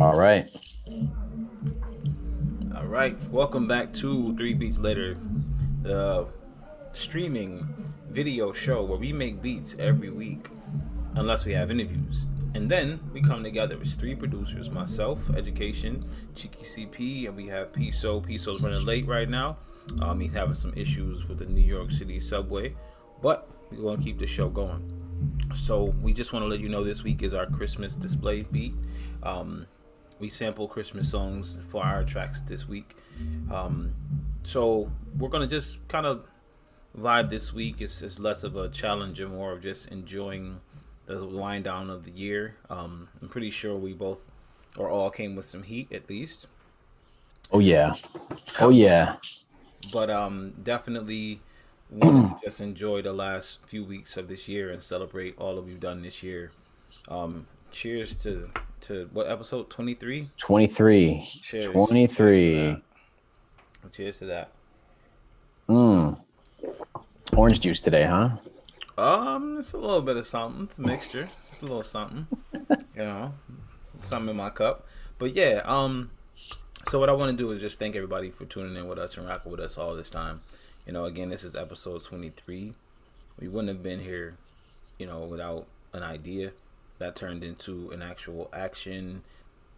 All right. All right, welcome back to Three Beats Later, the streaming video show where we make beats every week, unless we have interviews. And then we come together as three producers myself, Education, Cheeky CP, and we have Piso. Piso's running late right now. He's having some issues with the New York City subway, but we're going to keep the show going. So we just want to let you know this week is our Christmas display beat. Um, we sample Christmas songs for our tracks this week. Um, so we're gonna just kind of vibe this week. It's less of a challenge and more of just enjoying the wind down of the year. I'm pretty sure we both or all came with some heat at least. Oh yeah. Oh yeah. But definitely wanted to just enjoy the last few weeks of this year and celebrate all that we've done this year. Cheers to what episode 23? 23. Cheers to that. 23. Cheers to that. Mm. Orange juice today, huh? It's a little bit of something. It's a mixture. It's just a little something, you know, something in my cup. But yeah, so what I want to do is just thank everybody for tuning in with us and rocking with us all this time. Again, this is episode 23. We wouldn't have been here, without an idea that turned into an actual action.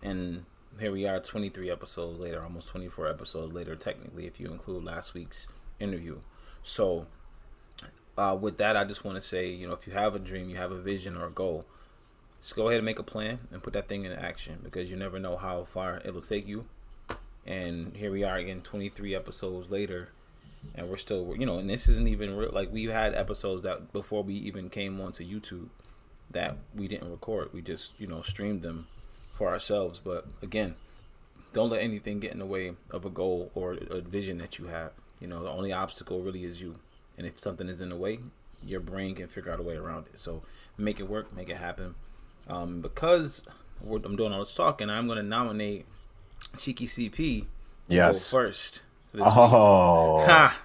And here we are 23 episodes later, almost 24 episodes later, technically, if you include last week's interview. So, with that, I just want to say, if you have a dream, you have a vision or a goal, just go ahead and make a plan and put that thing into action because you never know how far it'll take you. And here we are again, 23 episodes later, and we're still, and this isn't even real. Like, we had episodes that before we even came onto YouTube that we didn't record. We just, streamed them for ourselves. But again, don't let anything get in the way of a goal or a vision that you have. The only obstacle really is you. And if something is in the way, your brain can figure out a way around it. So make it work, make it happen. Because I'm doing all this talking, I'm going to nominate Cheeky CP to go Yes. first this week. Oh. Ha!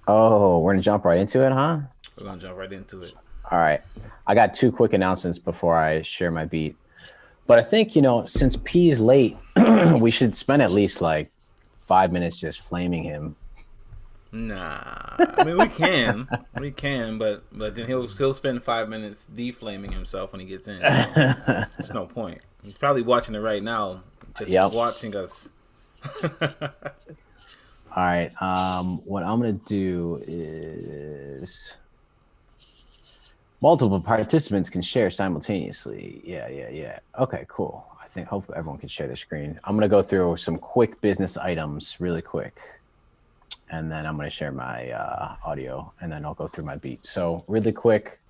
Oh, we're gonna jump right into it, huh? We're going to jump right into it. All right. I got two quick announcements before I share my beat. But I think, since P's late, we should spend at least like 5 minutes just flaming him. Nah, I mean we can, but then he'll still spend 5 minutes deflaming himself when he gets in. So there's no point. He's probably watching it right now, just Yep. watching us. All right. What I'm gonna do is multiple participants can share simultaneously. Yeah. Okay, cool. I think hopefully everyone can share their screen. I'm gonna go through some quick business items really quick, and then I'm gonna share my audio, and then I'll go through my beat. So really quick,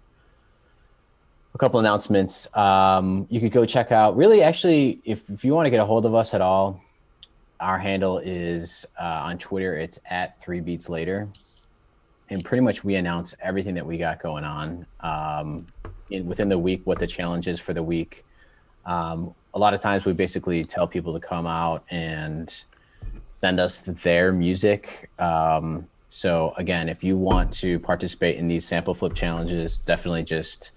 a couple announcements. You could go check out. Really, actually, if you want to get a hold of us at all, our handle is on Twitter. It's at 3beatslater. And pretty much we announce everything that we got going on within the week, what the challenge is for the week. A lot of times we basically tell people to come out and send us their music. So again, if you want to participate in these sample flip challenges, definitely just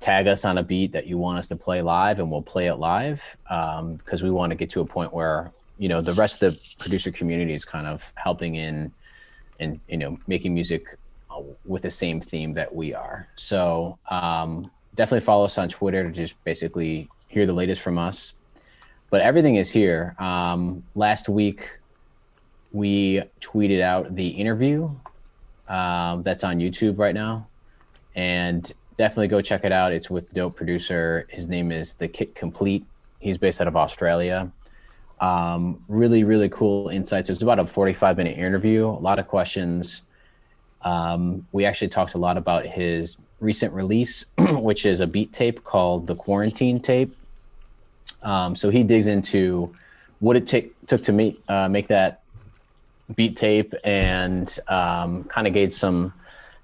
tag us on a beat that you want us to play live and we'll play it live because we want to get to a point where, the rest of the producer community is kind of helping in and making music with the same theme that we are. So definitely follow us on Twitter to just basically hear the latest from us. But everything is here. Last week we tweeted out the interview that's on YouTube right now, and definitely go check it out. It's with dope producer. His name is The Kit Complete. He's based out of Australia. Really, really cool insights. It was about a 45-minute interview, a lot of questions. We actually talked a lot about his recent release, which is a beat tape called the Quarantine Tape. So he digs into what it took to make that beat tape and kind of gave some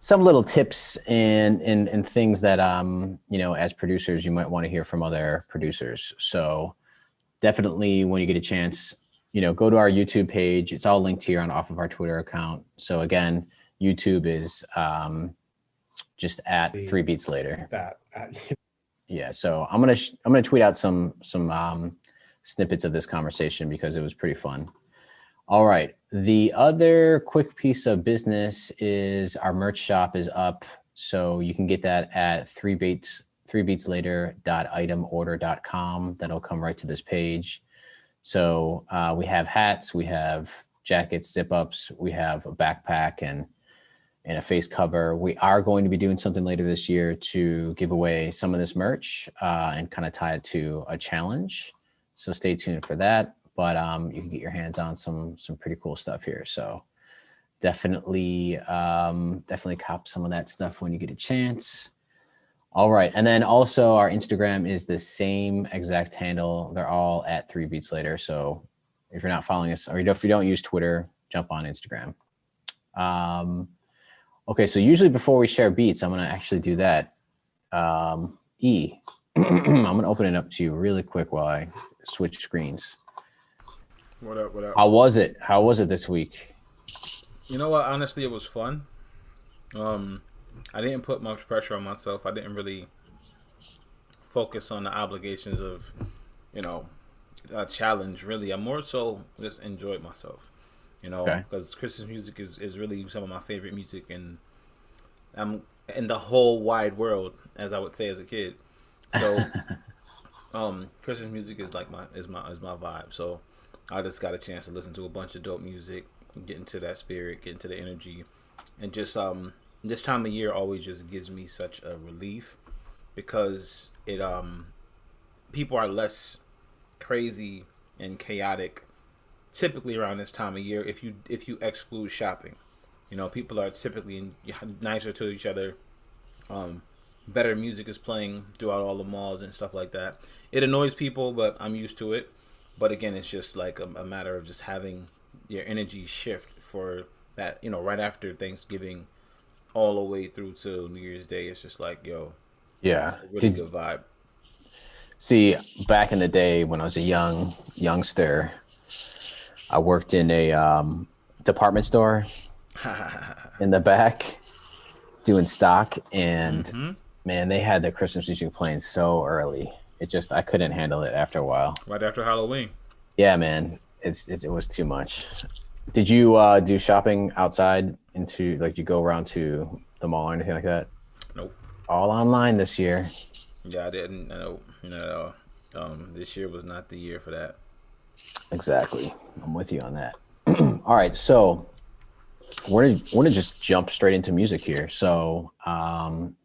little tips and things that, as producers, you might want to hear from other producers. So definitely when you get a chance, go to our YouTube page. It's all linked here off of our Twitter account. So again, YouTube is just at 3 beats later. That Yeah, so I'm gonna tweet out some snippets of this conversation because it was pretty fun. All right. The other quick piece of business is our merch shop is up. So you can get that at 3beatslater.itemorder.com. That'll come right to this page. So we have hats, we have jackets, zip ups, we have a backpack and a face cover. We are going to be doing something later this year to give away some of this merch and kind of tie it to a challenge. So stay tuned for that. But you can get your hands on some pretty cool stuff here. So definitely cop some of that stuff when you get a chance. All right. And then also our Instagram is the same exact handle. They're all at 3 Beats Later. So if you're not following us or if you don't use Twitter, jump on Instagram. Okay, so usually before we share beats, I'm going to actually do that. E, I'm going to open it up to you really quick while I switch screens. What up? How was it this week? You know what? Honestly, it was fun. I didn't put much pressure on myself. I didn't really focus on the obligations of, a challenge, really. I more so just enjoyed myself. Because Christmas music is really some of my favorite music, and I'm in the whole wide world, as I would say as a kid. So, Christmas music is like my vibe. So, I just got a chance to listen to a bunch of dope music, get into that spirit, get into the energy, and just this time of year always just gives me such a relief because it people are less crazy and chaotic. Typically around this time of year, if you exclude shopping, people are typically nicer to each other. Better music is playing throughout all the malls and stuff like that. It annoys people, but I'm used to it. But again, it's just like a matter of just having your energy shift for that. Right after Thanksgiving, all the way through to New Year's Day, it's just like yeah, really good vibe. See, back in the day when I was a youngster. I worked in a department store in the back doing stock, and man, they had the Christmas music playing so early. I couldn't handle it after a while. Right after Halloween. Yeah, man, it was too much. Did you do shopping outside you go around to the mall or anything like that? Nope. All online this year. Yeah, I didn't. No. This year was not the year for that. Exactly. I'm with you on that. All right. So we're going to just jump straight into music here. So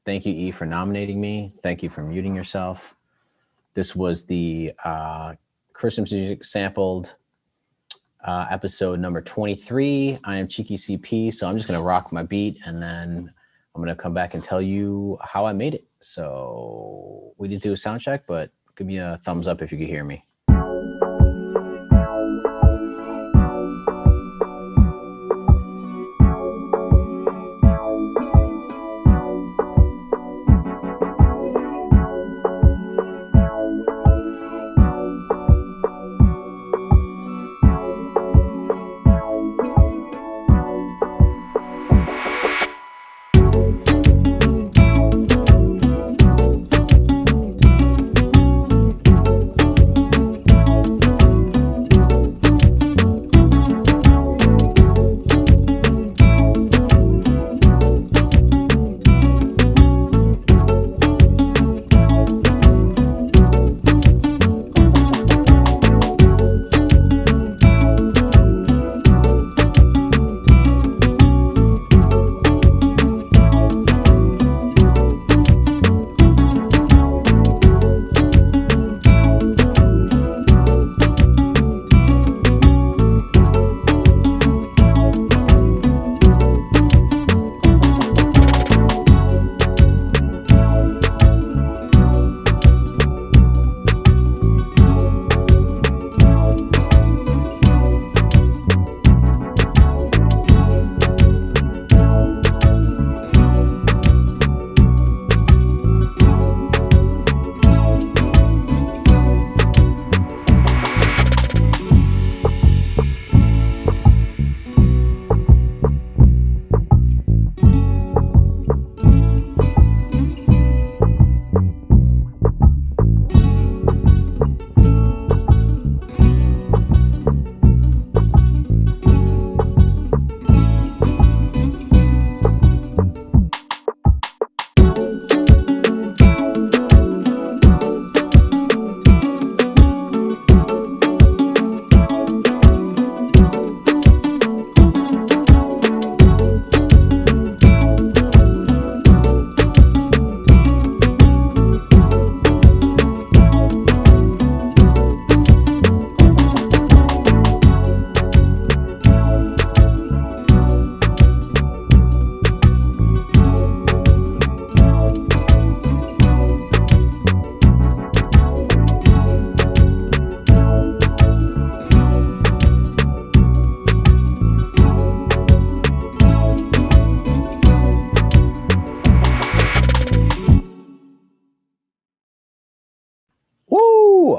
thank you, E, for nominating me. Thank you for muting yourself. This was the Christmas music sampled episode number 23. I am Cheeky CP. So I'm just going to rock my beat and then I'm going to come back and tell you how I made it. So we did do a sound check, but give me a thumbs up if you can hear me.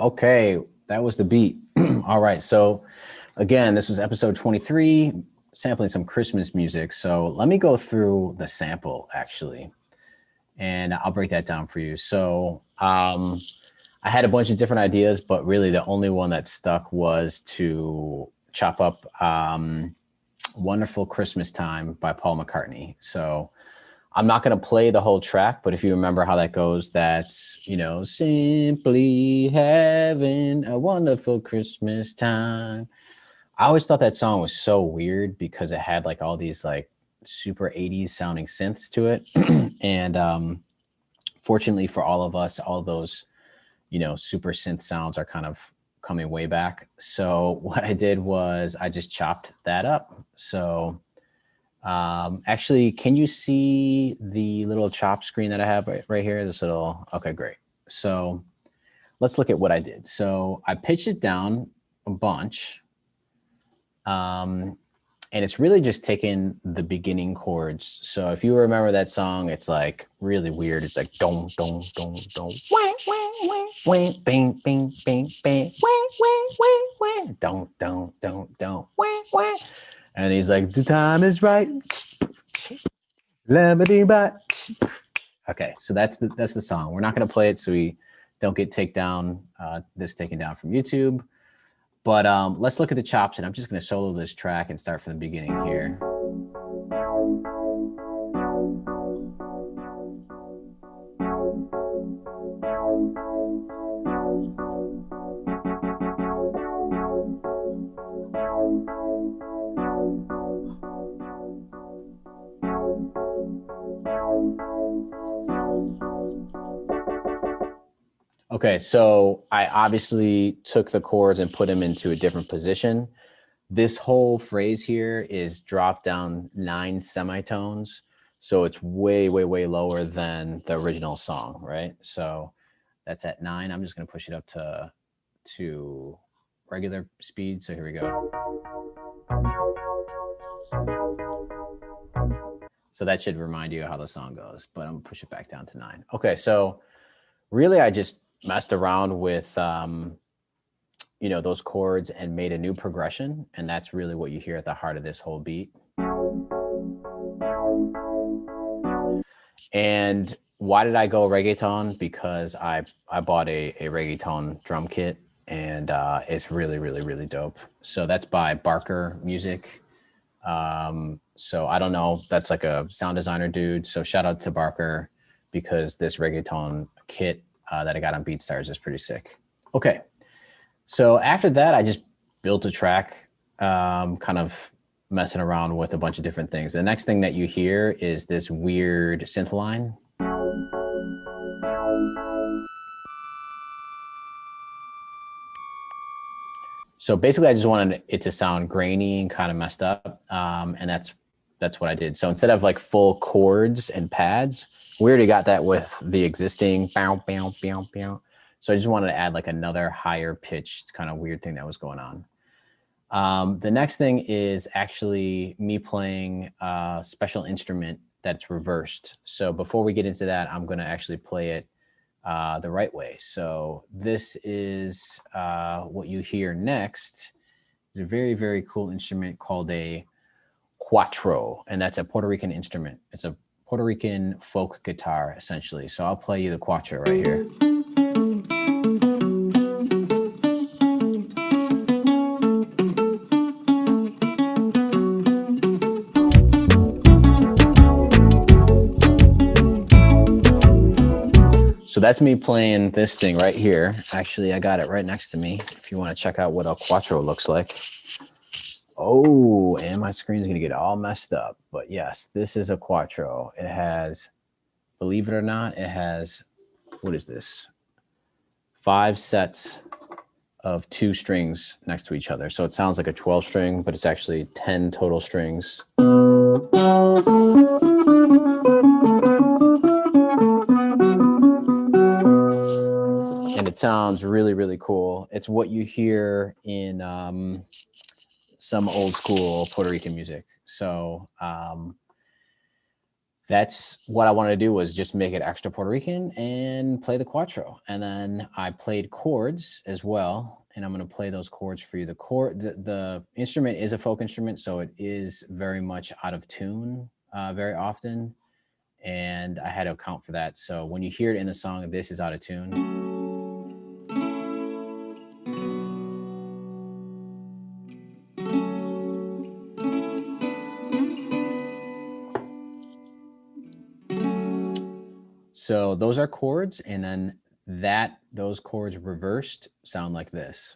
Okay, that was the beat. All right. So again, this was episode 23, sampling some Christmas music. So let me go through the sample actually, and I'll break that down for you. So I had a bunch of different ideas, but really the only one that stuck was to chop up Wonderful Christmas Time by Paul McCartney. So I'm not going to play the whole track, but if you remember how that goes, that's, simply having a wonderful Christmas time. I always thought that song was so weird because it had like all these like super 80s sounding synths to it. And fortunately for all of us, all those, super synth sounds are kind of coming way back. So what I did was I just chopped that up. So actually, can you see the little chop screen that I have right here? This little, okay, great. So let's look at what I did. So I pitched it down a bunch. And it's really just taking the beginning chords. So if you remember that song, it's like really weird. It's like dong, dong, dong, dong, wah, wah, wah, wah, bing, bing, bing, bing, wah, wah, wah, wah, dong, dong, dong, dong, wah, wah. And he's like, the time is right. Okay, so that's the song. We're not going to play it so we don't get taken down from YouTube. But let's look at the chops, and I'm just going to solo this track and start from the beginning here. Okay, so I obviously took the chords and put them into a different position. This whole phrase here is dropped down 9 semitones. So it's way, way, way lower than the original song, right? So that's at 9. I'm just going to push it up to regular speed. So here we go. So that should remind you how the song goes, but I'm going to push it back down to 9. Okay, so really I just messed around with those chords and made a new progression, and that's really what you hear at the heart of this whole beat. And why did I go reggaeton? Because I bought a reggaeton drum kit, and it's really, really, really dope. So that's by Barker Music. So I don't know, that's like a sound designer dude. So shout out to Barker, because this reggaeton kit that I got on BeatStars is pretty sick. Okay. So after that, I just built a track, kind of messing around with a bunch of different things. The next thing that you hear is this weird synth line. So basically, I just wanted it to sound grainy and kind of messed up, and that's what I did. So instead of like full chords and pads, we already got that with the existing bow, bow, bow, bow. So I just wanted to add like another higher pitched kind of weird thing that was going on. The next thing is actually me playing a special instrument that's reversed. So before we get into that, I'm going to actually play it the right way. So this is what you hear next. It's a very, very cool instrument called a cuatro, and that's a Puerto Rican instrument. It's a Puerto Rican folk guitar, essentially. So I'll play you the cuatro right here. So that's me playing this thing right here. Actually, I got it right next to me if you want to check out what a cuatro looks like. Oh, and my screen's going to get all messed up. But yes, this is a cuatro. It has, believe it or not, it has, what is this? 5 sets of 2 strings next to each other. So it sounds like a 12 string, but it's actually 10 total strings. And it sounds really, really cool. It's what you hear in some old school Puerto Rican music. So that's what I wanted to do, was just make it extra Puerto Rican and play the cuatro. And then I played chords as well, and I'm going to play those chords for you. The instrument is a folk instrument, so it is very much out of tune very often, and I had to account for that. So when you hear it in the song, this is out of tune. So those are chords, and then those chords reversed sound like this.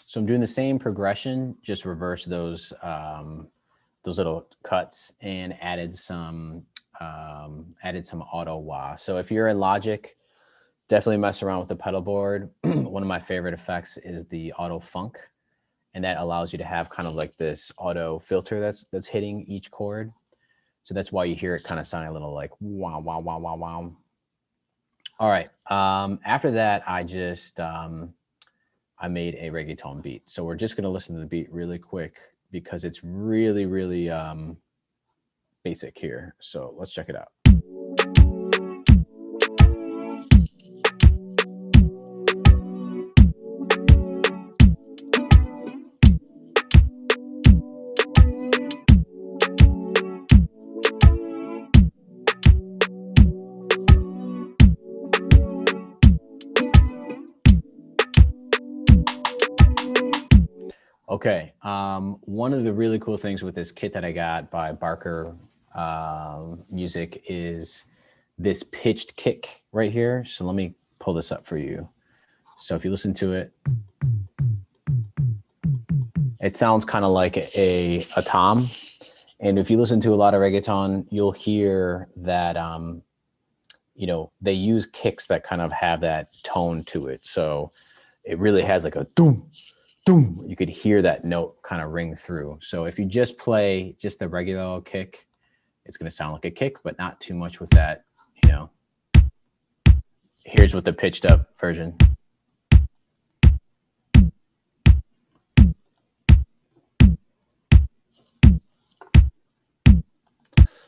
So I'm doing the same progression, just reverse those little cuts and added some auto wah. So if you're in Logic, definitely mess around with the pedal board. One of my favorite effects is the auto funk, and that allows you to have kind of like this auto filter that's hitting each chord. So that's why you hear it kind of sounding a little like wow, wow, wow, wow, wow. All right. After that, I just I made a reggaeton beat. So we're just going to listen to the beat really quick because it's really, really basic here. So let's check it out. Okay, one of the really cool things with this kit that I got by Barker Music is this pitched kick right here. So let me pull this up for you. So if you listen to it, it sounds kind of like a tom. And if you listen to a lot of reggaeton, you'll hear that, you know, they use kicks that kind of have that tone to it. So it really has like a doom, doom. You could hear that note kind of ring through. So if you just play just the regular kick, it's going to sound like a kick, but not too much with that, you know. Here's with the pitched up version.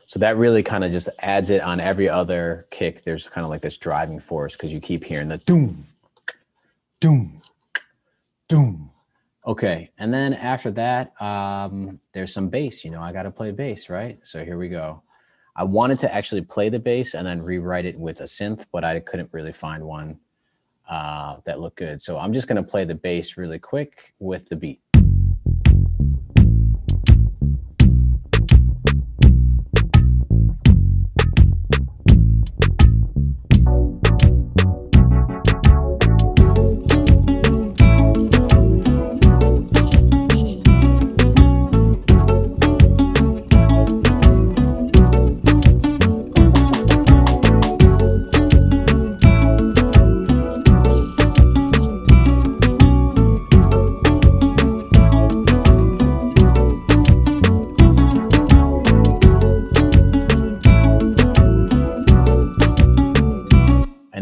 So that really kind of just adds it on every other kick. There's kind of like this driving force because you keep hearing the doom, doom, doom. Okay, and then after that, there's some bass. You know, I got to play bass, right? So here we go. I wanted to actually play the bass and then rewrite it with a synth, but I couldn't really find one that looked good. So I'm just going to play the bass really quick with the beat.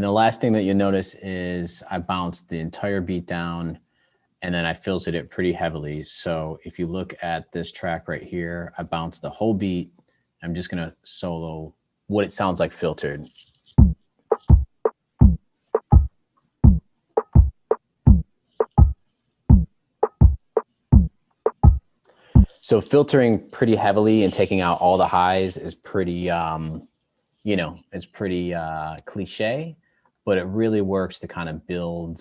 Last thing that you'll notice is I bounced the entire beat down and then I filtered it pretty heavily. So if you look at this track right here, I bounced the whole beat. I'm just going to solo what it sounds like filtered. So filtering pretty heavily and taking out all the highs is pretty, you know, it's pretty cliche. But it really works to kind of build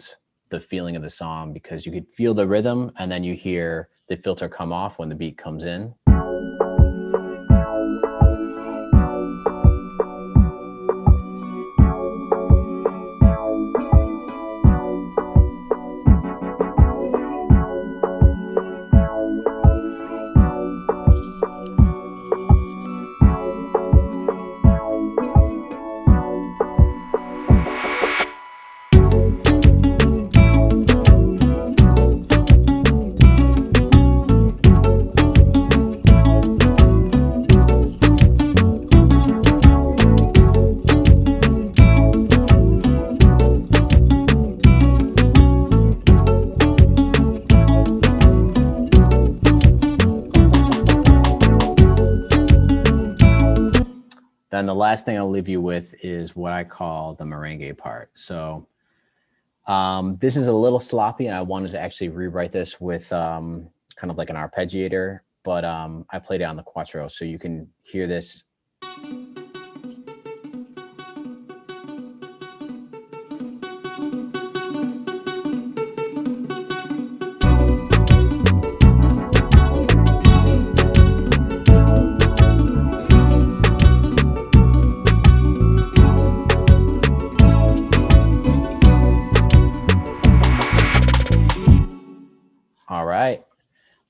the feeling of the song because you could feel the rhythm and then you hear the filter come off when the beat comes in. Then the last thing I'll leave you with is what I call the merengue part. So this is a little sloppy, and I wanted to actually rewrite this with kind of like an arpeggiator, but I played it on the quattro, so you can hear this. All right,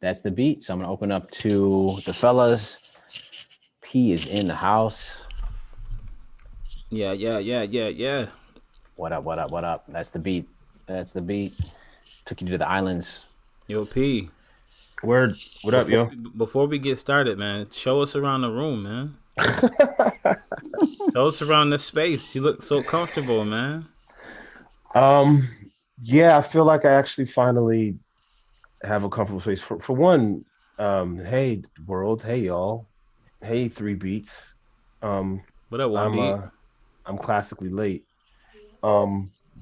that's the beat. So I'm gonna open up to the fellas. P is in the house. Yeah. What up? What up? What up? That's the beat. That's the beat. Took you to the islands. Yo, P. Word. What up, yo? Before we get started, man, show us around the room, man. Show us around the space. You look so comfortable, man. Yeah, I feel like I actually finally have a comfortable space. For one, hey world, hey y'all, hey three beats. What up, one beat? I'm classically late.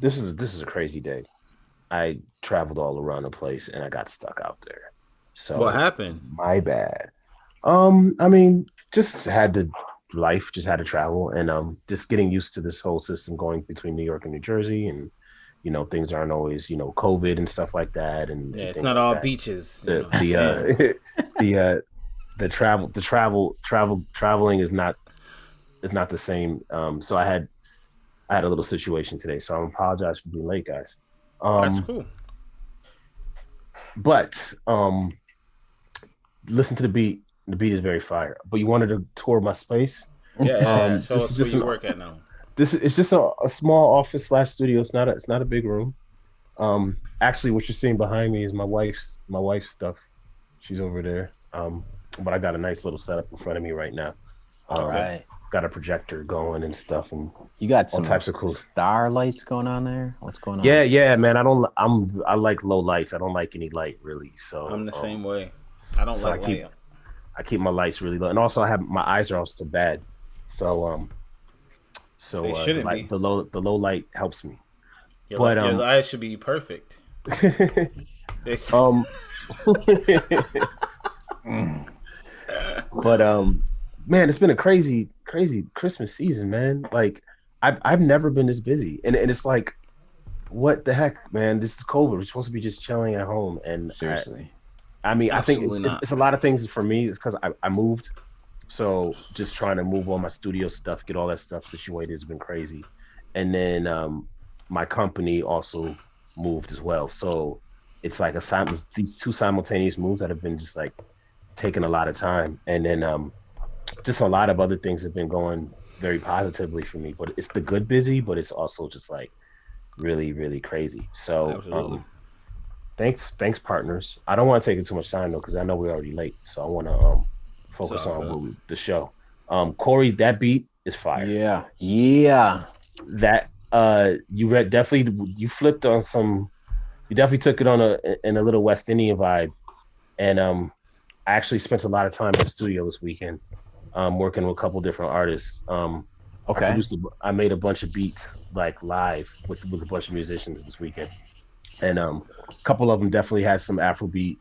This is a crazy day. I traveled all around the place and I got stuck out there. So What happened? my bad. I mean, just had to travel and just getting used to this whole system going between New York and New Jersey, and things aren't always COVID and stuff like that, and Yeah, it's things not like all that. beaches. The traveling is not the same. So I had a little situation today, so I apologize for being late, guys. That's cool. But listen to the beat. The beat is very fire. But you wanted to tour my space? Yeah. Show this us is where just you work at now. It's just a small office / studio. It's not a big room. Actually, what you're seeing behind me is my wife's stuff. She's over there. But I got a nice little setup in front of me right now. All right. Got a projector going and stuff, and You got all some types of cool. star lights going on there. What's going on? Yeah, man. I like low lights. I don't like any light really. So I'm the same way. I don't so like light. I keep my lights really low, and also my eyes are also bad. So They shouldn't be. the low light helps me. Your eyes should be perfect. They s- But man, it's been a crazy Christmas season, man. Like I've never been this busy, and it's like, what the heck, man? This is COVID. We're supposed to be just chilling at home, and Seriously. I mean, I think Absolutely not. it's a lot of things for me. It's because I moved, so just trying to move all my studio stuff, get all that stuff situated has been crazy, and then my company also moved as well. So it's like these two simultaneous moves that have been just like taking a lot of time, and then just a lot of other things have been going very positively for me. But it's the good busy, but it's also just like really, really crazy. So Absolutely. thanks partners. I don't want to take it too much time though, because I know we're already late. So I want to focus So, on the show. Corey, that beat is fire. Yeah. That you flipped on some. You definitely took it on in a little West Indian vibe, and I actually spent a lot of time in the studio this weekend, working with a couple different artists. Okay. I made a bunch of beats like live with a bunch of musicians this weekend, and a couple of them definitely had some Afrobeat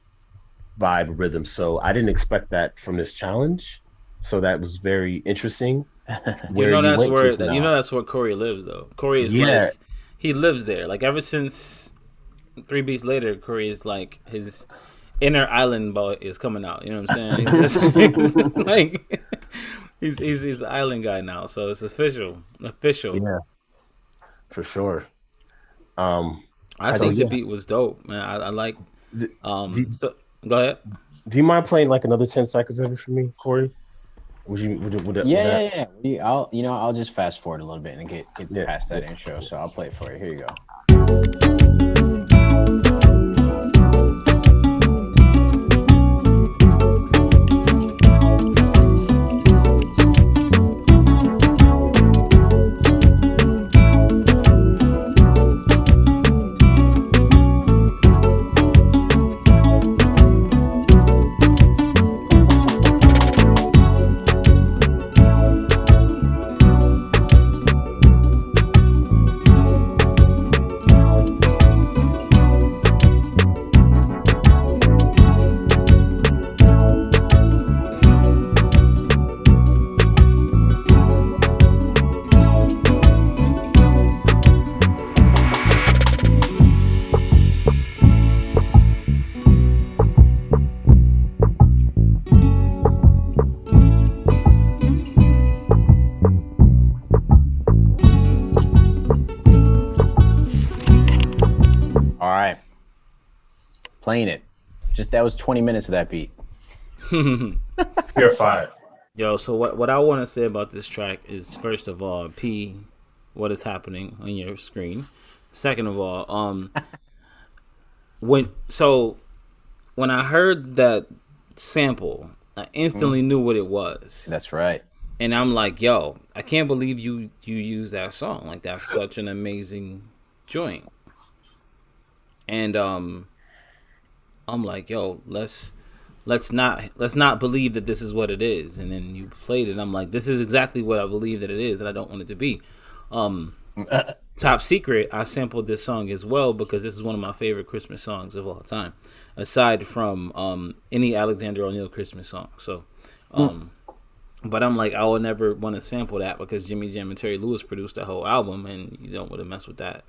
vibe rhythm. So I didn't expect that from this challenge. So that was very interesting. That's where Corey lives though. Corey is like he lives there. Like ever since 3 Beats Later, Corey is like his inner island boy is coming out. You know what I'm saying? It's like he's an island guy now. So it's official. Yeah, for sure. I think the beat was dope, man. I like. So, go ahead. Do you mind playing like another 10 seconds of it for me, Corey? Yeah. I'll just fast forward a little bit and get past that intro. So I'll play it for you. Here you go. Playing it. Just that was 20 minutes of that beat. You're fired. Yo, so what I want to say about this track is, first of all, P, what is happening on your screen? Second of all, when I heard that sample, I instantly knew what it was. That's right. And I'm like, yo, I can't believe you use that song. Like, that's such an amazing joint. And I'm like, yo, let's not believe that this is what it is. And then you played it. And I'm like, this is exactly what I believe that it is, and I don't want it to be. Top secret, I sampled this song as well because this is one of my favorite Christmas songs of all time, aside from any Alexander O'Neal Christmas song. So, but I'm like, I would never want to sample that because Jimmy Jam and Terry Lewis produced the whole album, and you don't want to mess with that.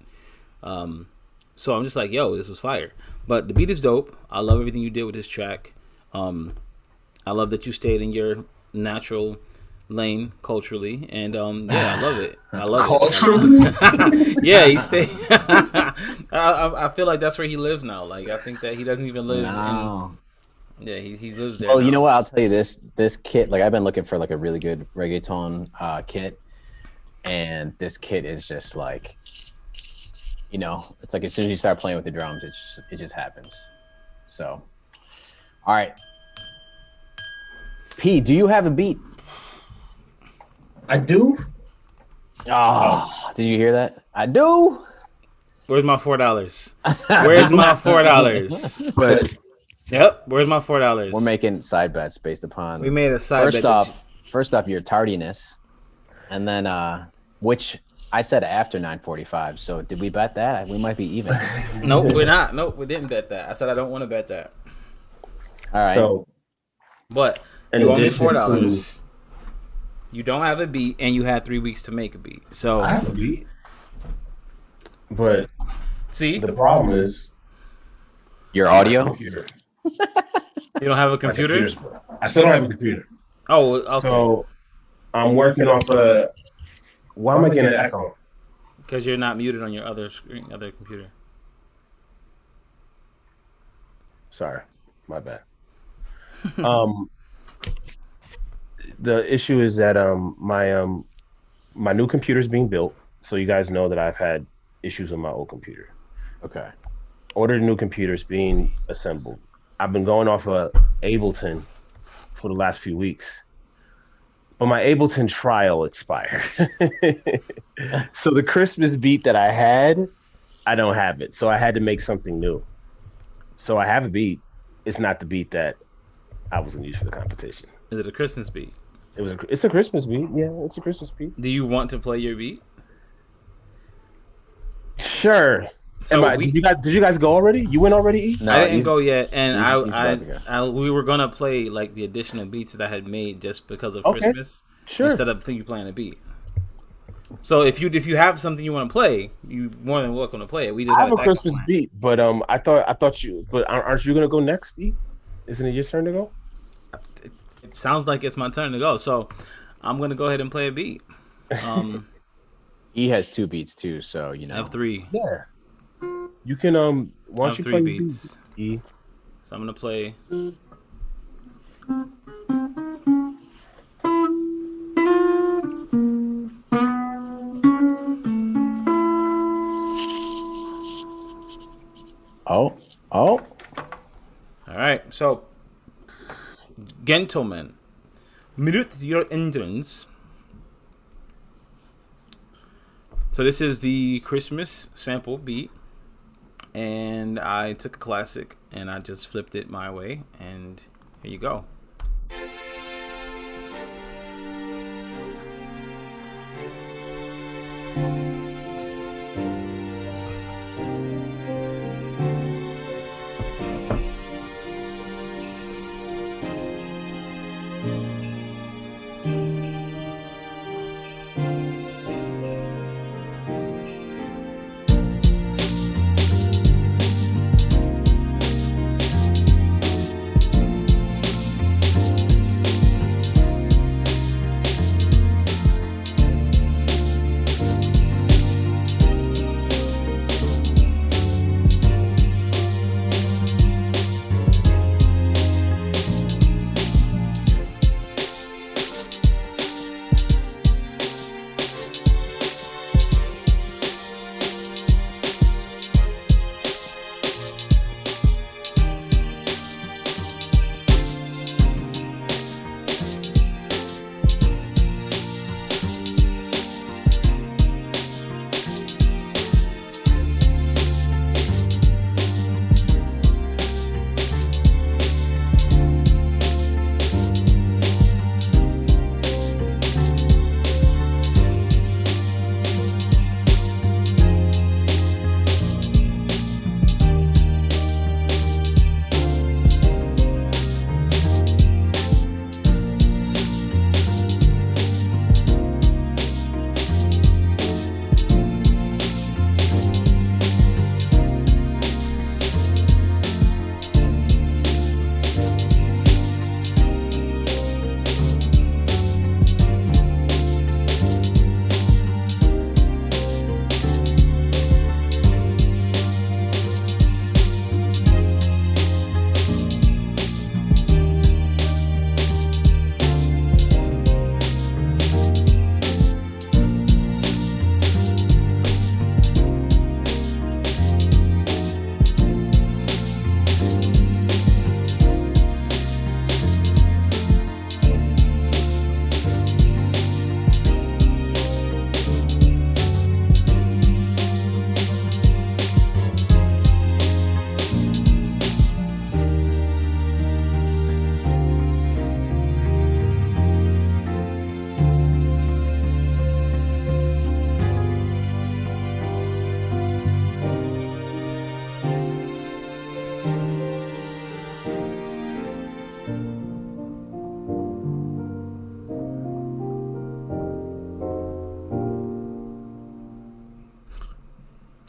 So I'm just like, yo, this was fire. But the beat is dope. I love everything you did with this track. I love that you stayed in your natural lane culturally, and yeah, I love it. I love Culturally? it. Yeah, he stayed. I feel like that's where he lives now. Like, I think that he doesn't even live. No. Yeah, he lives there. Oh, now. you know what? I'll tell you this kit. Like, I've been looking for like a really good reggaeton kit, and this kit is just like, you know, it's like as soon as you start playing with the drums, it just happens. So, all right, P, do you have a beat? I do. Oh, did you hear that? I do. Where's my $4? Where's my $4? But Yep. Where's my $4? We're making side bets based upon. We made a side bet. First off, your tardiness, and then which I said after 9:45. So did we bet that? We might be even. Nope, we're not. Nope, we didn't bet that. I said I don't want to bet that. All right. So, but you owe me $4. You don't have a beat, and you had 3 weeks to make a beat. So I have a beat. But see, the problem is your audio. Computer. You don't have a computer? I still don't have a computer. Oh, okay. So I'm working off a. Why am I getting an echo? Because you're not muted on your other screen, other computer. Sorry, my bad. The issue is that my new computer is being built, so you guys know that I've had issues with my old computer. Okay. Ordered a new computer, it's being assembled. I've been going off of Ableton for the last few weeks, but my Ableton trial expired. So the Christmas beat that I had, I don't have it. So I had to make something new. So I have a beat. It's not the beat that I was going to use for the competition. Is it a Christmas beat? It's a Christmas beat. Yeah, it's a Christmas beat. Do you want to play your beat? Sure. So did you guys go already? You went already? E? No, I didn't go yet, and he's about to go. we were gonna play like the additional beats that I had made just because of Okay. Christmas, Sure. instead of you playing a beat. So if you have something you want to play, you more than welcome to play it. We just I have a backup Christmas plan. beat, but I thought you. But aren't you gonna go next? E? Isn't it your turn to go? It sounds like it's my turn to go, so I'm gonna go ahead and play a beat. He has 2 beats too, so you know. I have 3. Yeah. You can why don't you 3 play beats. E? So I'm gonna play. Oh. All right, so gentlemen, mute your engines. So this is the Christmas sample beat, and I took a classic and I just flipped it my way, and here you go.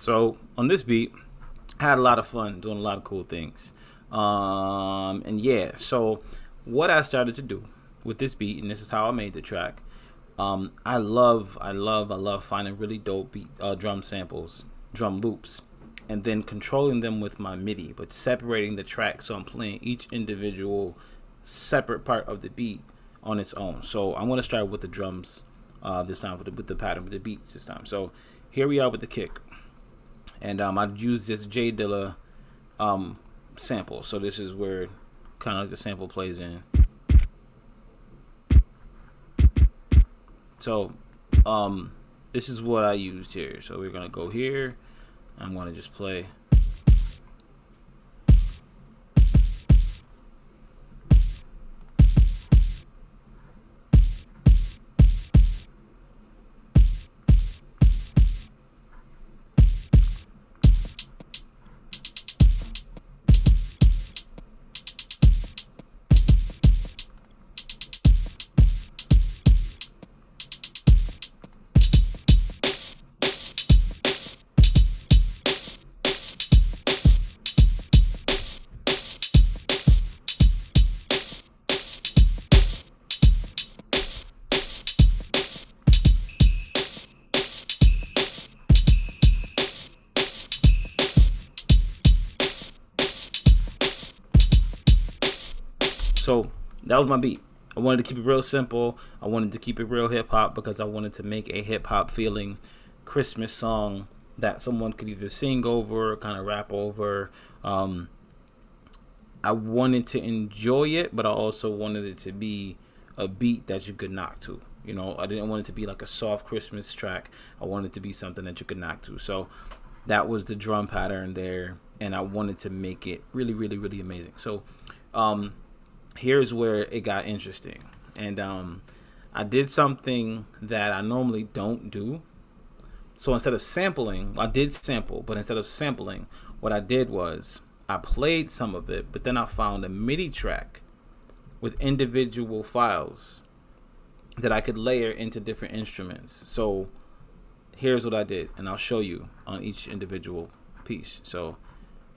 So on this beat, I had a lot of fun doing a lot of cool things. And yeah, so what I started to do with this beat, and this is how I made the track. I love finding really dope beat, drum samples, drum loops, and then controlling them with my MIDI, but separating the track so I'm playing each individual separate part of the beat on its own. So I'm gonna start with the drums this time with the pattern with the beats this time. So here we are with the kick, and I use this J Dilla sample. So this is where kind of like the sample plays in. So this is what I used here. So we're gonna go here. I'm gonna just play. So that was my beat. I wanted to keep it real simple. I wanted to keep it real hip hop because I wanted to make a hip hop feeling Christmas song that someone could either sing over or kind of rap over. I wanted to enjoy it, but I also wanted it to be a beat that you could knock to. You know, I didn't want it to be like a soft Christmas track. I wanted it to be something that you could knock to. So that was the drum pattern there, and I wanted to make it really, really, really amazing. So here's where it got interesting. And I did something that I normally don't do. So instead of sampling, I did sample, but instead of sampling, what I did was I played some of it, but then I found a MIDI track with individual files that I could layer into different instruments. So here's what I did, and I'll show you on each individual piece. So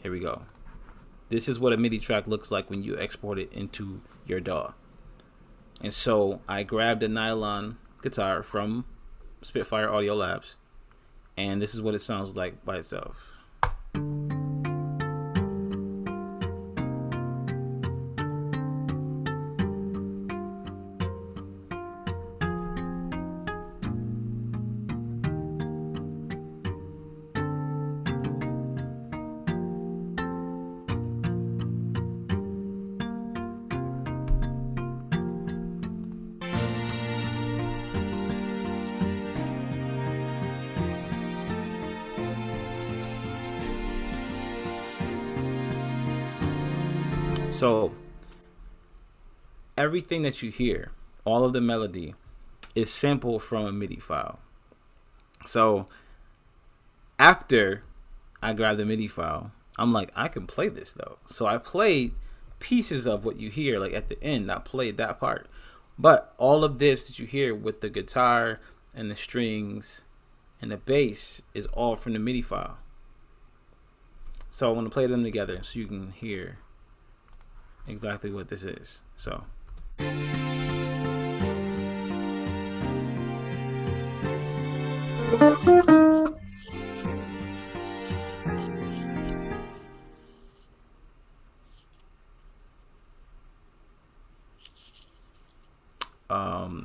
here we go. This is what a MIDI track looks like when you export it into your DAW. And so I grabbed a nylon guitar from Spitfire Audio Labs, and this is what it sounds like by itself. So everything that you hear, all of the melody, is sampled from a MIDI file. So after I grabbed the MIDI file, I'm like, I can play this though. So I played pieces of what you hear, like at the end, I played that part. But all of this that you hear with the guitar and the strings and the bass is all from the MIDI file. So I want to play them together so you can hear exactly what this is. So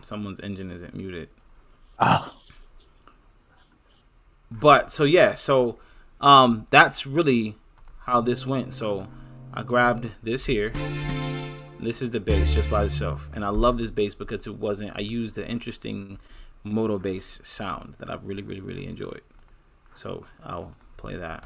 someone's engine isn't muted. Oh, But so yeah, so that's really how this went. So I grabbed this here. This is the bass just by itself, and I love this bass because it wasn't. I used an interesting moto bass sound that I've really, really, really enjoyed. So I'll play that.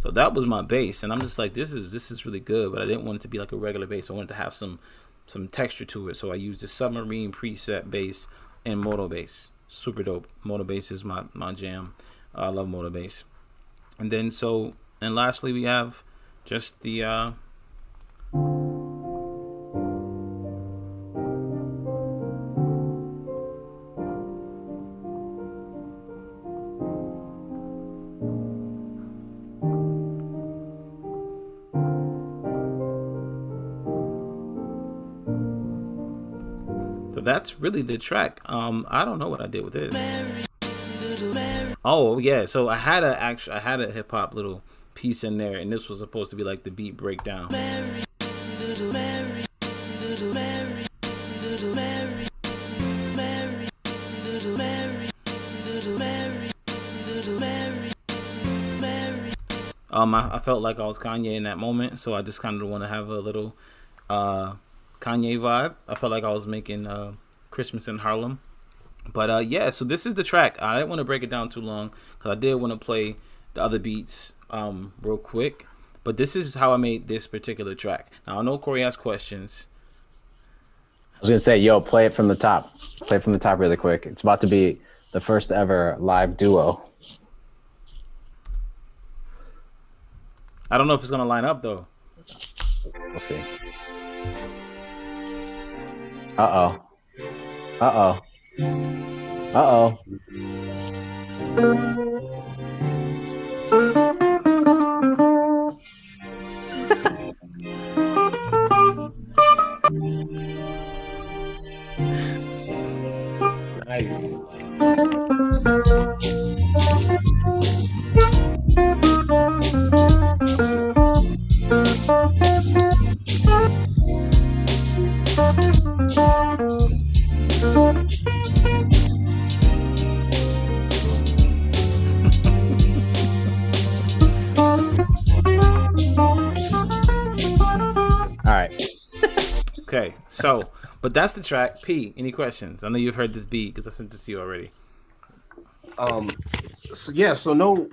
So that was my bass, and I'm just like, this is really good, but I didn't want it to be like a regular bass. I wanted to have some some texture to it. So I used the submarine preset bass and moto bass. Super dope. Moto bass is my jam. I love moto bass. And then and lastly we have just the so that's really the track. I don't know what I did with this. Oh yeah, so I had a hip hop little piece in there, and this was supposed to be like the beat breakdown. I felt like I was Kanye in that moment, so I just kind of want to have a little Kanye vibe. I felt like I was making Christmas in Harlem. But yeah, so this is the track. I didn't want to break it down too long because I did want to play the other beats real quick. But this is how I made this particular track. Now I know Corey has questions. I was gonna say, yo, play it from the top. Play it from the top really quick. It's about to be the first ever live duo. I don't know if it's gonna line up though. We'll see. Uh-oh. Uh-oh. Uh-oh. Nice. All right. Okay, so but that's the track. P, any questions? I know you've heard this beat because I sent this to you already. So no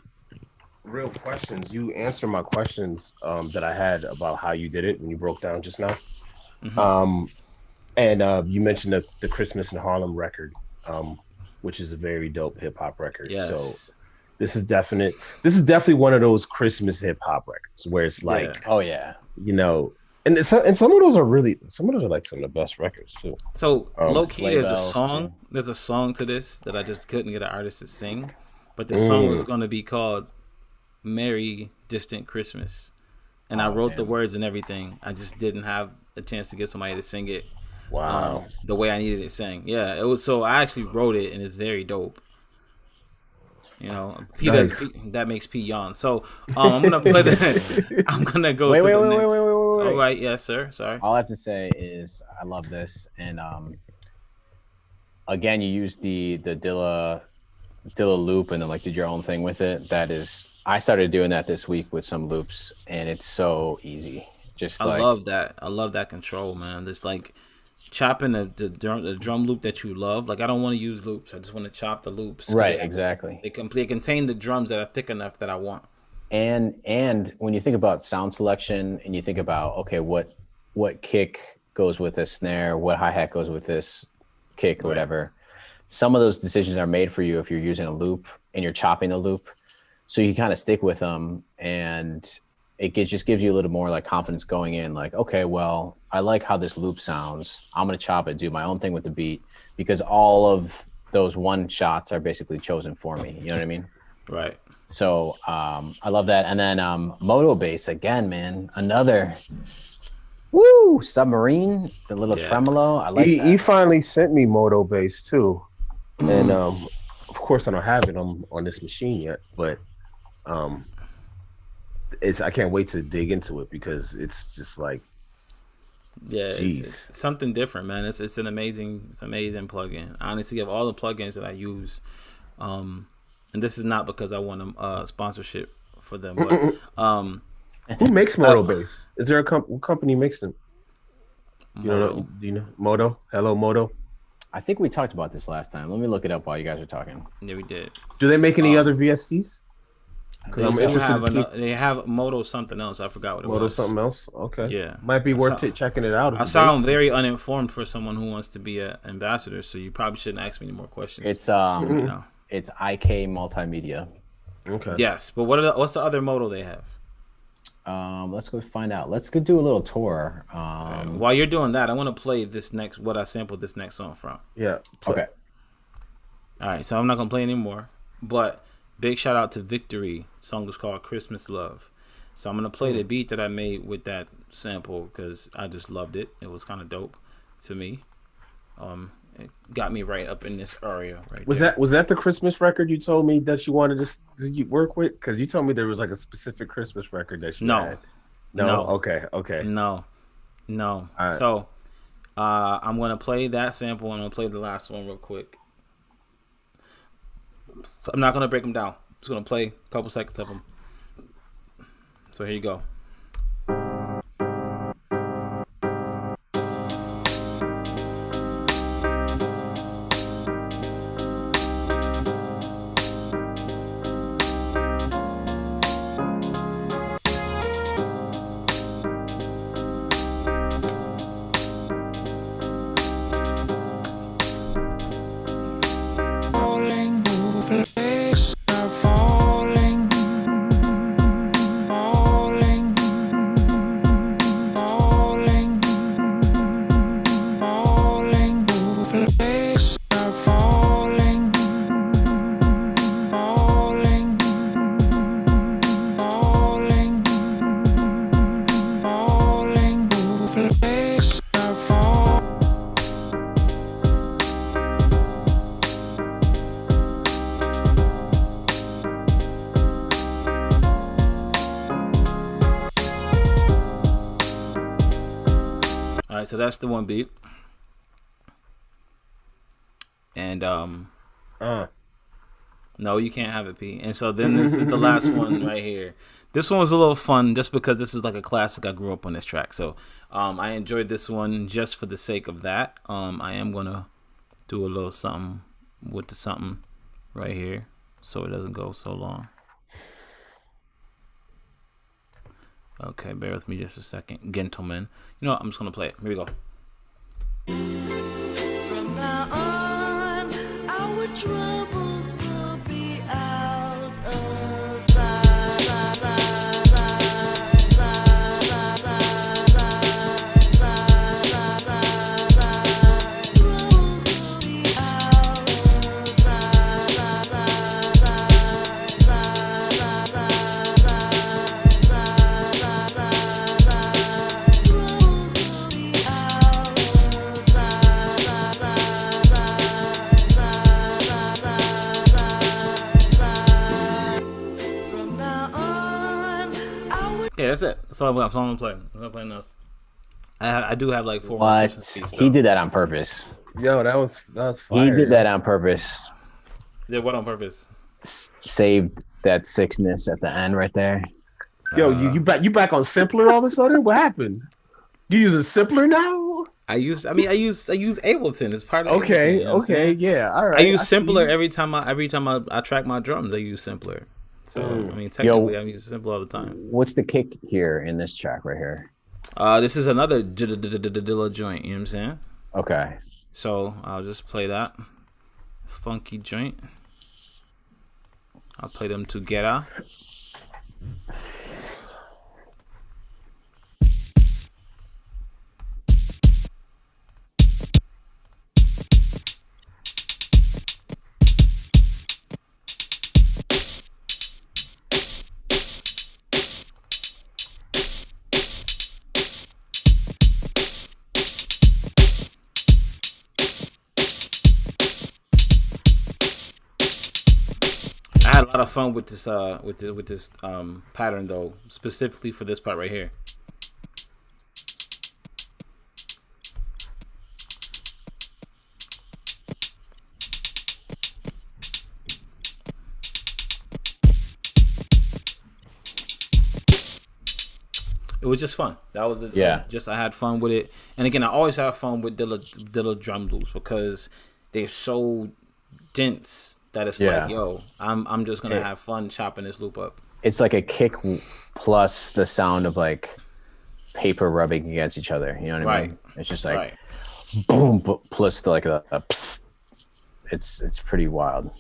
real questions. You answered my questions that I had about how you did it when you broke down just now. Mm-hmm. And you mentioned the Christmas in Harlem record, which is a very dope hip hop record. Yes. So this is definitely one of those Christmas hip hop records where it's like, Oh yeah. you know, and some of those are like some of the best records too. So low key, Sleigh there's a Bells, song. too. There's a song to this that I just couldn't get an artist to sing, but the song was going to be called "Merry Distant Christmas," and I wrote the words and everything. I just didn't have a chance to get somebody to sing it. Wow. The way I needed it sang. Yeah, it was. So I actually wrote it, and it's very dope. You know, Nice. that makes P yawn. So I'm gonna play the. I'm gonna go. Wait. All right, yes, sir. Sorry. All I have to say is I love this, and again, you use the Dilla loop, and then like did your own thing with it. I started doing that this week with some loops, and it's so easy. I love that. I love that control, man. Just like chopping the drum loop that you love. Like I don't want to use loops. I just want to chop the loops. Right, exactly. They contain the drums that are thick enough that I want. And when you think about sound selection and you think about, okay, what kick goes with this snare, what hi-hat goes with this kick or whatever, some of those decisions are made for you if you're using a loop and you're chopping the loop. So you kind of stick with them, and just gives you a little more like confidence going in, like, okay, well, I like how this loop sounds. I'm going to chop it, do my own thing with the beat, because all of those one shots are basically chosen for me. You know what I mean? Right. So I love that. And then moto bass again, man, another submarine, the little tremolo. I like that. He finally sent me Moto Bass too. And of course I don't have it on this machine yet, but I can't wait to dig into it because it's just like, it's something different, man. It's an amazing plugin. Honestly, of all the plugins that I use, and this is not because I want a sponsorship for them, but who makes Moto Bass? Is there a company makes them? Moto. Do you know Moto? Hello Moto. I think we talked about this last time. Let me look it up while you guys are talking. Yeah, we did. Do they make any other VSTs? Because They I'm do interested to have see they have Moto something else. I forgot what it Moto was. something else. Okay, Yeah, might be I worth saw- checking it out. If I the sound base very uninformed for someone who wants to be an ambassador, so you probably shouldn't ask me any more questions. It's you know. it's IK Multimedia. Okay. Yes, but what's the other Moto they have? Let's go find out. Let's go do a little tour. While you're doing that, I want to play what I sampled this next song from. Yeah. Okay. All right, so I'm not gonna play anymore. But big shout out to Victory. The song is called Christmas Love. So I'm gonna play the beat that I made with that sample because I just loved it. It was kind of dope to me. It got me right up in this area right Was there. that the Christmas record you told me that you wanted to work with? Because you told me there was like a specific Christmas record that you No. had. No. No. Okay. No. All right. So I'm gonna play that sample and I'm gonna play the last one real quick. I'm not gonna break them down. Just gonna play a couple seconds of them. So here you go. All right, so that's the one beat. And no, you can't have it, P. And so then this is the last one right here. This one was a little fun just because this is like a classic. I grew up on this track. So I enjoyed this one just for the sake of that. I am going to do a little something with the something right here so it doesn't go so long. Okay, bear with me just a second. Gentlemen. You know what? I'm just going to play it. Here we go. From now on, our troubles will be out of sight. Yeah, that's it. That's all I'm gonna play. I'm not playing else. I do have like 4 more What? Christmas beats, He though. did that on purpose. Yo, that was fire. He did that on purpose. Did what on purpose? Saved that sickness at the end right there. Yo, you back on Simpler all of a sudden? What happened? You using Simpler now? I use Ableton. It's part of Ableton, Okay, you know what I'm saying? yeah, all right. I use see Simpler you. every time I track my drums. I use Simpler. So I mean, technically, I use Simpler all the time. What's the kick here in this track right here? This is another Dilla joint. You know what I'm saying? Okay. So I'll just play that funky joint. I'll play them together. I had a lot of fun with this pattern though, specifically for this part right here. It was just fun. That was it. Yeah. I had fun with it, and again, I always have fun with Dilla drum loops because they're so dense that it's Yeah. like, yo, I'm just gonna have fun chopping this loop up. it's like a kick plus the sound of like paper rubbing against each other. You know what I mean? It's just like boom, plus the psst. It's pretty wild.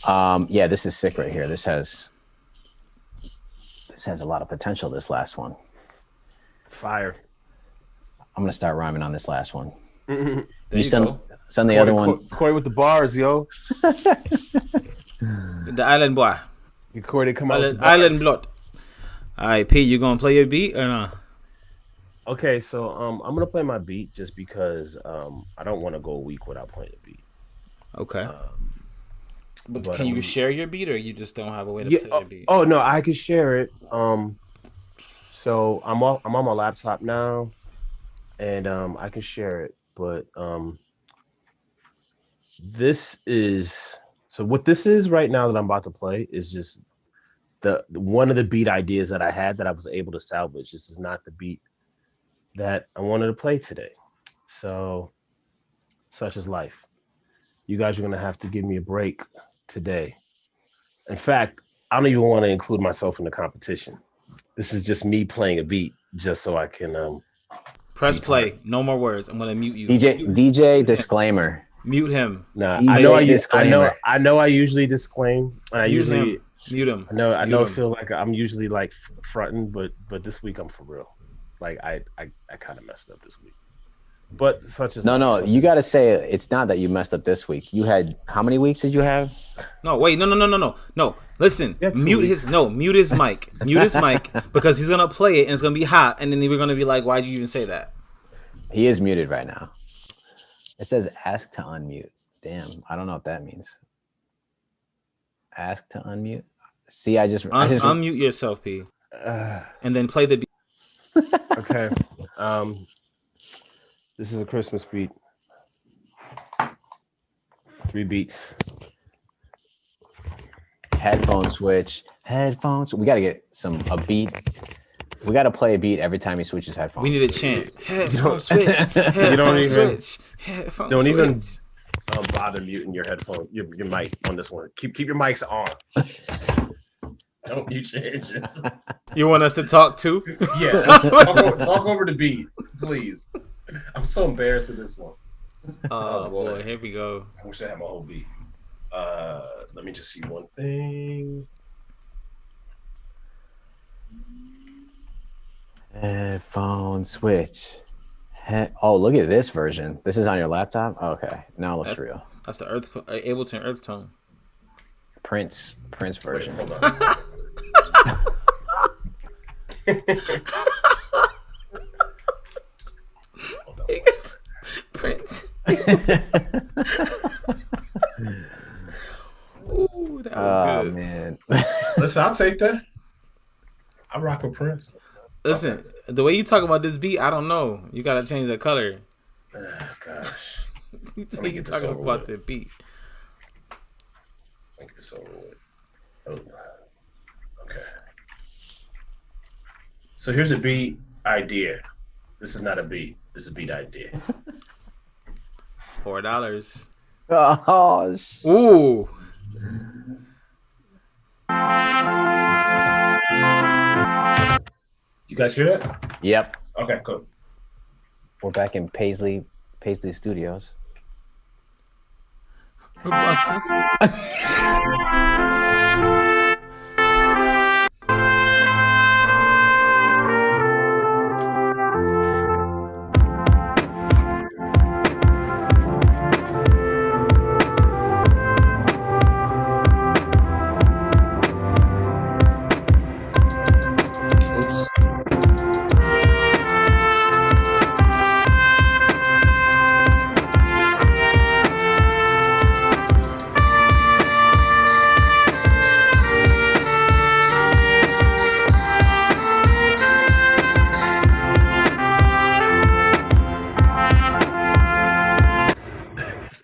Yeah, this is sick right here. This has a lot of potential. This last one. Fire. I'm gonna start rhyming on this last one. There you send go. the other one. Corey with the bars, yo. The island boy. Corey, come out. Island blood. All right, P, you gonna play your beat or not? Okay, so I'm gonna play my beat just because I don't want to go a week without playing a beat. Okay. But can you share your beat, or you just don't have a way to play your beat? Oh no, I can share it. So I'm on my laptop now, and I can share it. But what this is right now that I'm about to play is just the one of the beat ideas that I had that I was able to salvage. This is not the beat that I wanted to play today. So such is life. You guys are gonna have to give me a break today. In fact, I don't even want to include myself in the competition. This is just me playing a beat just so I can press play. No more words. I'm gonna mute you. DJ disclaimer. Mute him. Nah, DJ I know I usually disclaim. Mute him. I know it feels like I'm usually like fronting, but this week I'm for real. Like I kind of messed up this week. But such as no, you got to say it's not that you messed up this week. You had how many weeks did you have? No, wait, no. Listen, mute his mic, mute his mic because he's gonna play it and it's gonna be hot, and then we're gonna be like, why'd you even say that? He is muted right now. It says ask to unmute. Damn, I don't know what that means. Ask to unmute. See, I just unmute yourself, P, and then play the beat. Okay. This is a Christmas beat. 3 beats. Headphone switch. Headphones. We gotta get a beat. We gotta play a beat every time he switches headphones. We need a chant. Headphone switch. Headphone switch. Headphone don't switch. Even bother muting your headphone. Your mic on this one. Keep your mics on. Don't mute your engines. You want us to talk too? Yeah. Talk over the beat, please. I'm so embarrassed of this one. Oh boy, here we go. I wish I had my whole beat. Let me just see one thing. Headphone switch. Oh, look at this version. This is on your laptop? Okay. Now it looks real. That's the Ableton Earth Tone. Prince version. Wait, hold on. Prince. Ooh, that was good. Man. Listen, I'll take that. I rock with Prince. Listen, the way you talk about this beat, I don't know. You gotta change the color. Gosh. You talking about the beat. Make this over with. Oh. Okay. So here's a beat idea. This is not a beat. This is a beat idea. $4. Oh, ooh. You guys hear that? Yep. Okay, cool. We're back in Paisley Studios.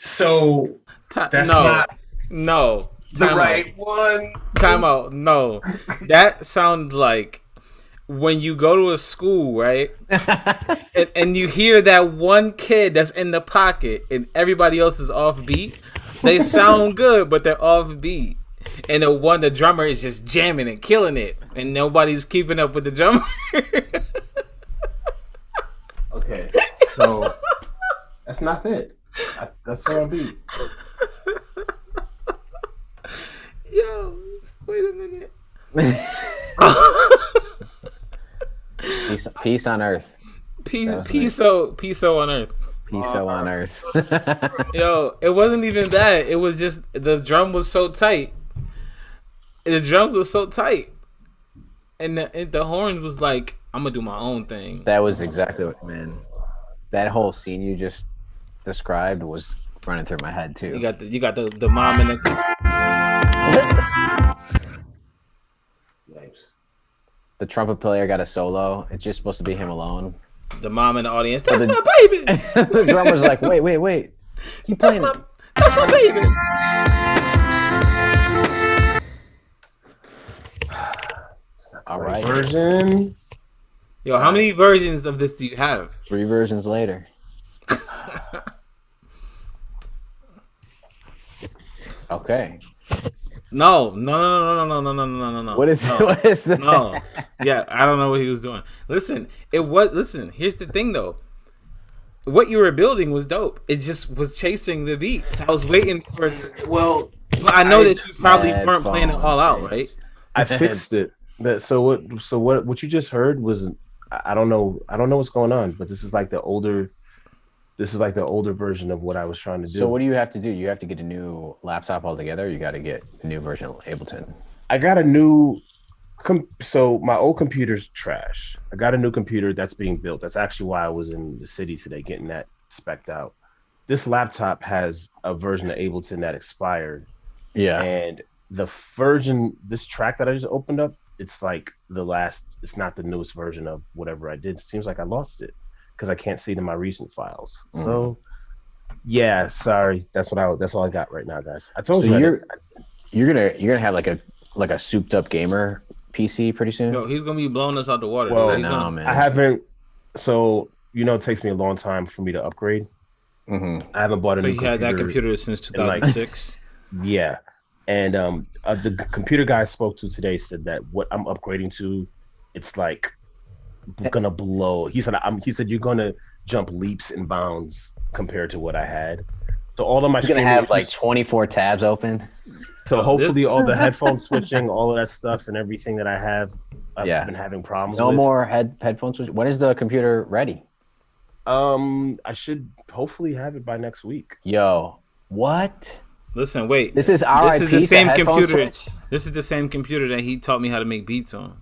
So that's not the right one. Time out. No, that sounds like when you go to a school, right? and you hear that one kid that's in the pocket and everybody else is off beat. They sound good, but they're off beat. and the drummer is just jamming and killing it, and nobody's keeping up with the drummer. Okay, so that's not it. That's what I'll be. Yo, wait a minute. Peace on earth. Peace on earth. Peace on earth. Yo, it wasn't even that. It was just the drum was so tight. The drums were so tight, and the horns was like, "I'm gonna do my own thing." That was exactly what, man. That whole scene you just described was running through my head too. You got the mom and the. The trumpet player got a solo. It's just supposed to be him alone. The mom in the audience. That's my baby. The drummer's like, wait. Keep playing. That's my baby. All right. Version. Yo, how many versions of this do you have? 3 versions later. Okay. No. What is that? No. Yeah, I don't know what he was doing. Listen, here's the thing though. What you were building was dope. It just was chasing the beats. I was waiting for it to, well, I know that you probably weren't playing it all out, right? I fixed it. So what you just heard was, I don't know what's going on, but this is like the older version of what I was trying to do. So what do you have to do? You have to get a new laptop altogether, or you got to get a new version of Ableton? I got a new so my old computer's trash. I got a new computer that's being built. That's actually why I was in the city today getting that spec'd out. This laptop has a version of Ableton that expired. Yeah. And the version, this track that I just opened up, it's like it's not the newest version of whatever I did. It seems like I lost it because I can't see it in my recent files. So yeah, sorry. That's all I got right now, guys. I told you. You're gonna have like a souped up gamer PC pretty soon. No, he's gonna be blowing us out the water. Well, man. I haven't. So it takes me a long time for me to upgrade. Mm-hmm. I haven't bought a new computer. So you had that computer since 2006. Yeah, and the computer guy I spoke to today said that what I'm upgrading to, it's like gonna blow. He said you're gonna jump leaps and bounds compared to what I had. So all of my he's gonna have like 24 tabs open. So hopefully all the headphone switching, all of that stuff and everything that I have, I've been having problems with. No more headphone switch. When is the computer ready? I should hopefully have it by next week. Yo, what? Listen, wait. This is the same computer. Switch? This is the same computer that he taught me how to make beats on.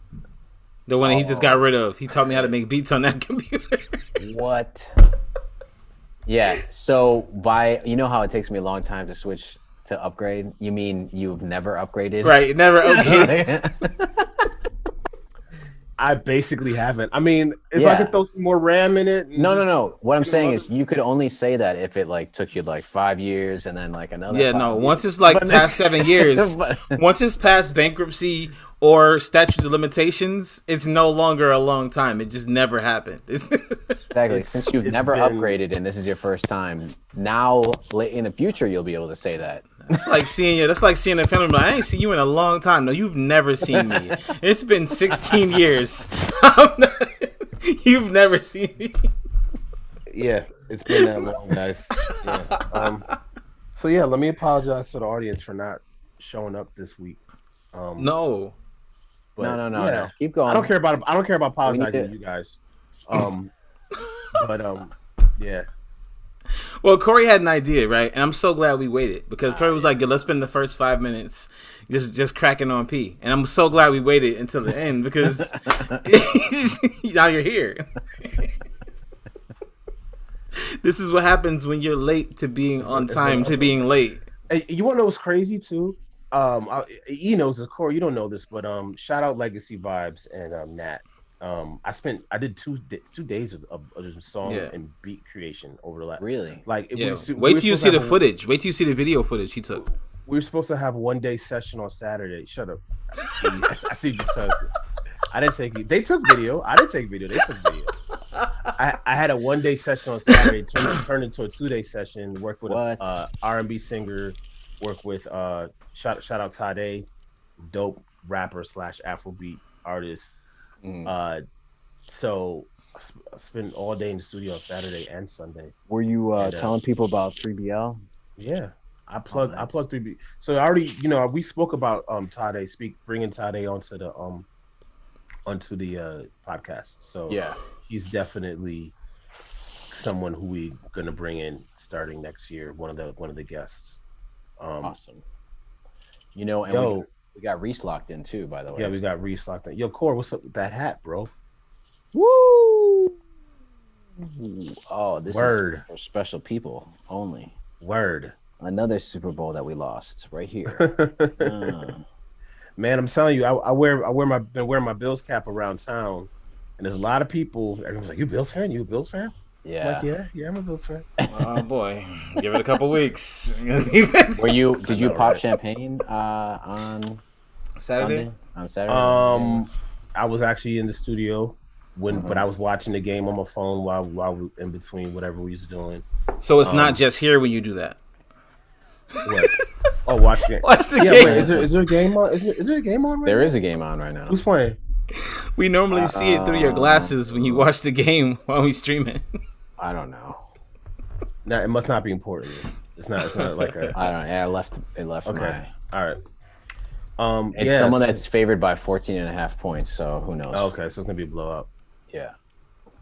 The one that he just got rid of. He taught me how to make beats on that computer. What? Yeah. So you know how it takes me a long time to switch to upgrade? You mean you've never upgraded? Right, never upgraded. I basically haven't. I mean, if I could throw some more RAM in it. No. What I'm saying is you could only say that if it like took you like 5 years and then like another. Yeah, no. Once it's like past 7 years, once it's past bankruptcy or statute of limitations, it's no longer a long time. It just never happened. Exactly. Since you've never upgraded and this is your first time, now in the future you'll be able to say that. That's like seeing you. That's like seeing a family. I ain't seen you in a long time. No, you've never seen me. It's been 16 years. You've never seen me. Yeah, it's been that long, guys. Yeah. So yeah, let me apologize to the audience for not showing up this week. No. No. Keep going. I don't care about apologizing to you guys. Yeah. Well, Corey had an idea, right? And I'm so glad we waited because Corey was like, let's spend the first 5 minutes just cracking on P. And I'm so glad we waited until the end because now you're here. This is what happens when you're late to being on time to being late. Hey, you want to know what's crazy too? He knows this, Corey. You don't know this, but shout out Legacy Vibes and Nat. I did two days of song and beat creation over the last. Really? Like, wait till you see the footage. Wait till you see the video footage he took. We were supposed to have 1 day session on Saturday. Shut up. I see you just. I didn't take. They took video. I didn't take video. They took video. I had a 1 day session on Saturday turned into a 2 day session. Worked with a R&B singer work with shout out Tade, dope rapper slash Afrobeat artist. Mm. So I spent all day in the studio on Saturday and Sunday. Were you And telling people about 3BL? yeah, Oh, I nice. plugged 3B. So I already, we spoke about Tade bringing Tade onto the podcast. So Yeah. he's definitely someone who we gonna bring in starting next year. One of the guests. Awesome. You know, and Yo, we got Reese locked in too, by the yeah, way. we got Reese locked in. Yo, Core, what's up with that hat, bro? Woo! Oh, this is Word, for special people only. word. Another Super Bowl that we lost right here. Man, I'm telling you, been wearing my Bills cap around town, and there's a lot of people. Everyone's like, "You Bills fan? You a Bills fan?" I'm like, Yeah. yeah, I'm a Bills fan. Oh boy, give it a couple weeks. Were you? Did you know, pop right? champagne on Saturday? Sunday? On Saturday? I was actually in the studio but I Mhm. was watching the game on my phone while we, in between whatever we was doing. So it's not Um, just here when you do that. what? Oh, watch game. Watch the Yeah, game. wait, is there a game on? Is there a game on right There now? is a game on right now. Who's playing? We normally see it through your glasses when you watch the game while we stream it. I don't know. No, it must not be important. It's not. It's not like a. I don't. Yeah, it left Okay. my. All right. It's Yes. someone that's favored by 14.5 points. So who knows? Okay, so it's gonna be a blowout. Yeah.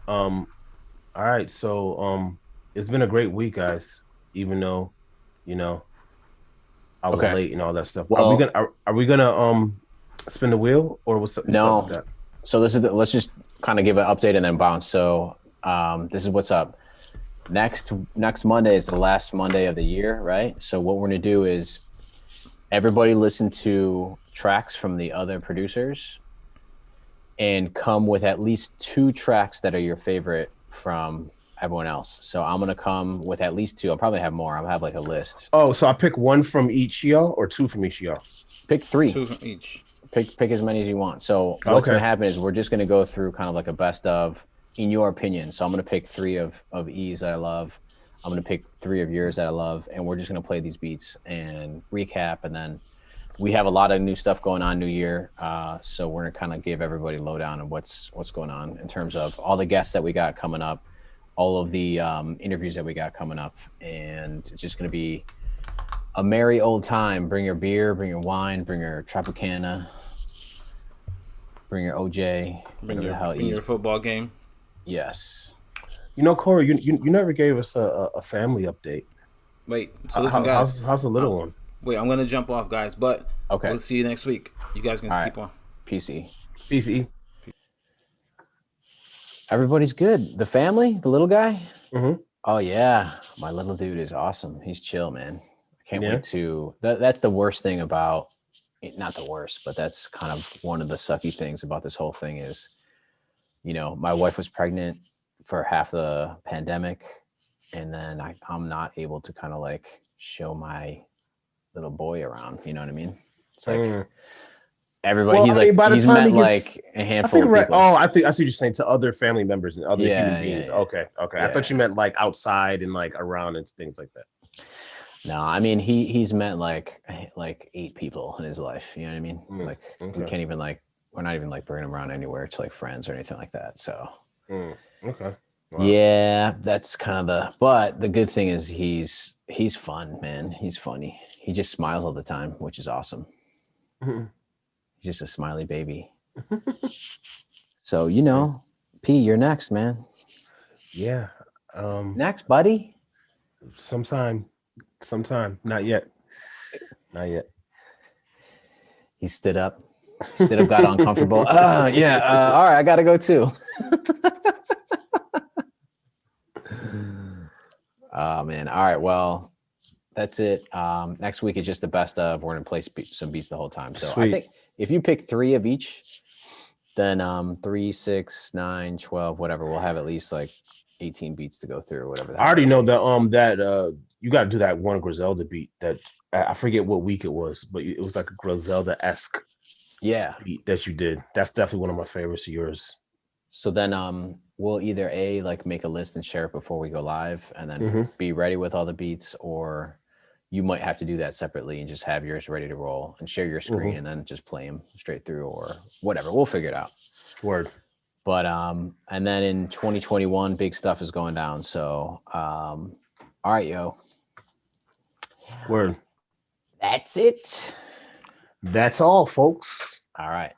All right. So it's been a great week, guys. Even though, you know, I was Okay. late and all that stuff. Well- are we gonna spin the wheel or what's up No. with that? So this is let's just kind of give an update and then bounce. So this is what's up. Next Monday is the last Monday of the year, right? So what we're gonna do is everybody listen to tracks from the other producers and come with at least 2 tracks that are your favorite from everyone else. So I'm gonna come with at least 2. I'll probably have more. I'll have like a list. Oh, so I pick one from each y'all or 2 from each y'all? Pick 3. 2 from each. Pick as many as you want. So what's Okay. gonna happen is we're just gonna go through kind of like a best of in your opinion. So I'm gonna pick 3 of E's that I love. I'm gonna pick 3 of yours that I love, and we're just gonna play these beats and recap. And then we have a lot of new stuff going on, New Year. So we're gonna kind of give everybody a lowdown on what's going on in terms of all the guests that we got coming up, all of the interviews that we got coming up, and it's just gonna be a merry old time. Bring your beer, bring your wine, bring your Tropicana, bring your OJ, Bring whatever the hell your football game. Yes. You know, Corey, you never gave us a family update. Wait, so listen, guys. How's the little one? Wait, I'm gonna jump off, guys. But Okay. we'll see you next week. You guys can All keep right. on. PC. PC. Everybody's good. The family, the little guy. Mm-hmm. Oh yeah, my little dude is awesome. He's chill, man. I can't Yeah. wait to. That's the worst thing about. Not the worst, but that's kind of one of the sucky things about this whole thing is, my wife was pregnant for half the pandemic, and then I'm not able to kind of like show my little boy around. You know what I mean? It's like everybody. Well, he's I mean, like by the he's time met he gets- like a I handful think of right. people. Oh, I see what you're saying to other family members and other Yeah, human yeah, beings. yeah. Okay. I thought you meant like outside and like around and things like that. No, I mean he's met like 8 people in his life. You know what I mean? Like we okay. can't even we're not even like bringing him around anywhere to like friends or anything like that. So Okay. Wow. yeah, that's kind of but the good thing is he's fun, man. He's funny. He just smiles all the time, which is awesome. Mhm. He's just a smiley baby. So P, you're next, man. Yeah. Next, buddy. Sometime. Not yet. He stood up. Got uncomfortable. Yeah. All right, I gotta go too. Oh man. All right. Well, that's it. Next week is just the best of. We're gonna play some beats the whole time. So Sweet. I think if you pick 3 of each, then 3, 6, 9, 12, whatever, we'll have at least like 18 beats to go through or whatever. I already know that you got to do that one Griselda beat that I forget what week it was, but it was like a Griselda-esque Yeah. beat that you did. That's definitely one of my favorites of yours. So then we'll either like make a list and share it before we go live and then Mhm. be ready with all the beats, or you might have to do that separately and just have yours ready to roll and share your screen and then just play them straight through or whatever. We'll figure it out. Word. But and then in 2021, big stuff is going down. So all right, yo. Word. That's it. That's all, folks. All right.